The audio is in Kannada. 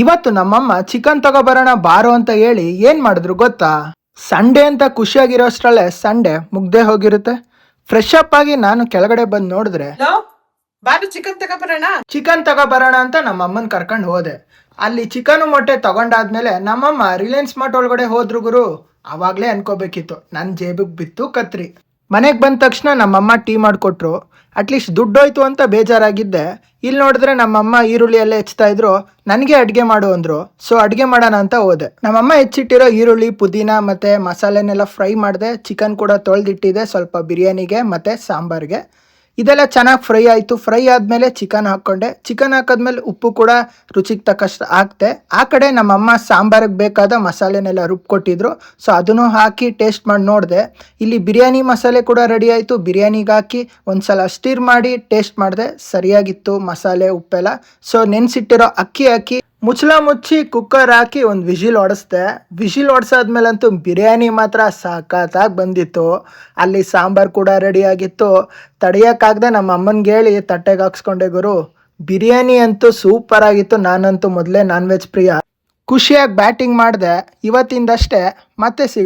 ಇವತ್ತು ನಮ್ಮಮ್ಮ ಚಿಕನ್ ತಗೋಬರೋಣ ಬಾರೋ ಅಂತ ಹೇಳಿ ಏನ್ ಮಾಡಿದ್ರು ಗೊತ್ತಾ? ಸಂಡೇ ಅಂತ ಖುಷಿಯಾಗಿರೋಷ್ಟ್ರಲ್ಲೇ ಸಂಡೇ ಮುಗ್ದೇ ಹೋಗಿರುತ್ತೆ. ಫ್ರೆಶ್ ಅಪ್ ಆಗಿ ನಾನು ಕೆಳಗಡೆ ಬಂದು ನೋಡಿದ್ರೆ ಬಾರು ಚಿಕನ್ ತಗೋಬರೋಣ ಅಂತ ನಮ್ಮಮ್ಮನ ಕರ್ಕೊಂಡು ಹೋದೆ. ಅಲ್ಲಿ ಚಿಕನ್ ಮೊಟ್ಟೆ ತಗೊಂಡಾದ್ಮೇಲೆ ನಮ್ಮಮ್ಮ ರಿಲಯನ್ಸ್ ಮಾರ್ಟ್ ಒಳಗಡೆ ಹೋದ್ರು ಗುರು. ಅವಾಗ್ಲೇ ಅನ್ಕೋಬೇಕಿತ್ತು, ನನ್ನ ಜೇಬಿಗೆ ಬಿತ್ತು ಕತ್ರಿ. ಮನೆಗೆ ಬಂದ ತಕ್ಷಣ ನಮ್ಮಮ್ಮ ಟೀ ಮಾಡಿಕೊಟ್ರು. ಅಟ್ಲೀಸ್ಟ್ ದುಡ್ಡೋಯ್ತು ಅಂತ ಬೇಜಾರಾಗಿದ್ದೆ. ಇಲ್ಲಿ ನೋಡಿದ್ರೆ ನಮ್ಮಮ್ಮ ಈರುಳ್ಳಿ ಎಲ್ಲ ಹೆಚ್ಚ್ತಾ ಇದ್ರು. ನನಗೆ ಅಡುಗೆ ಮಾಡು ಅಂದರು. ಸೊ ಅಡುಗೆ ಮಾಡೋಣ ಅಂತ ಹೋದೆ. ನಮ್ಮಮ್ಮ ಹೆಚ್ಚಿಟ್ಟಿರೋ ಈರುಳ್ಳಿ, ಪುದೀನ ಮತ್ತು ಮಸಾಲೆನೆಲ್ಲ ಫ್ರೈ ಮಾಡಿದೆ. ಚಿಕನ್ ಕೂಡ ತೊಳೆದಿಟ್ಟಿದೆ ಸ್ವಲ್ಪ ಬಿರಿಯಾನಿಗೆ ಮತ್ತು ಸಾಂಬಾರಿಗೆ. ಇದೆಲ್ಲ ಚೆನ್ನಾಗಿ ಫ್ರೈ ಆಯಿತು. ಫ್ರೈ ಆದಮೇಲೆ ಚಿಕನ್ ಹಾಕ್ಕೊಂಡೆ. ಚಿಕನ್ ಹಾಕಿದ್ಮೇಲೆ ಉಪ್ಪು ಕೂಡ ರುಚಿಗೆ ತಕ್ಕಷ್ಟು ಹಾಕ್ತೆ. ಆ ಕಡೆ ನಮ್ಮಮ್ಮ ಸಾಂಬಾರಿಗೆ ಬೇಕಾದ ಮಸಾಲೆನೆಲ್ಲ ರುಬ್ಕೊಟ್ಟಿದ್ರು. ಸೊ ಅದನ್ನು ಹಾಕಿ ಟೇಸ್ಟ್ ಮಾಡಿ ನೋಡಿದೆ. ಇಲ್ಲಿ ಬಿರಿಯಾನಿ ಮಸಾಲೆ ಕೂಡ ರೆಡಿ ಆಯಿತು. ಬಿರಿಯಾನಿಗೆ ಹಾಕಿ ಒಂದು ಸಲ ಸ್ಟಿರ್ ಮಾಡಿ ಟೇಸ್ಟ್ ಮಾಡಿದೆ. ಸರಿಯಾಗಿತ್ತು ಮಸಾಲೆ ಉಪ್ಪೆಲ್ಲ. ಸೊ ನೆನೆಸಿಟ್ಟಿರೋ ಅಕ್ಕಿ ಹಾಕಿ ಮುಚ್ಚಳ ಮುಚ್ಚಿ ಕುಕ್ಕರ್ ಹಾಕಿ ಒಂದು ವಿಷಿಲ್ ಹೊಡೆಸ್ದೆ. ವಿಷಿಲ್ ಹೊಡೆಸಾದ್ಮೇಲಂತೂ ಬಿರಿಯಾನಿ ಮಾತ್ರ ಸಖತ್ತಾಗಿ ಬಂದಿತ್ತು. ಅಲ್ಲಿ ಸಾಂಬಾರು ಕೂಡ ರೆಡಿಯಾಗಿತ್ತು. ತಡೆಯೋಕ್ಕಾಗದೆ ನಮ್ಮ ಅಮ್ಮನಿಗೆ ಹೇಳಿ ತಟ್ಟೆಗೆ ಹಾಕ್ಸ್ಕೊಂಡೆ ಗುರು. ಬಿರಿಯಾನಿ ಅಂತೂ ಸೂಪರ್ ಆಗಿತ್ತು. ನಾನಂತೂ ಮೊದಲೇ ನಾನ್ ವೆಜ್ ಪ್ರಿಯ. ಖುಷಿಯಾಗಿ ಬ್ಯಾಟಿಂಗ್ ಮಾಡಿದೆ. ಇವತ್ತಿಂದಷ್ಟೇ. ಮತ್ತೆ ಸಿಗ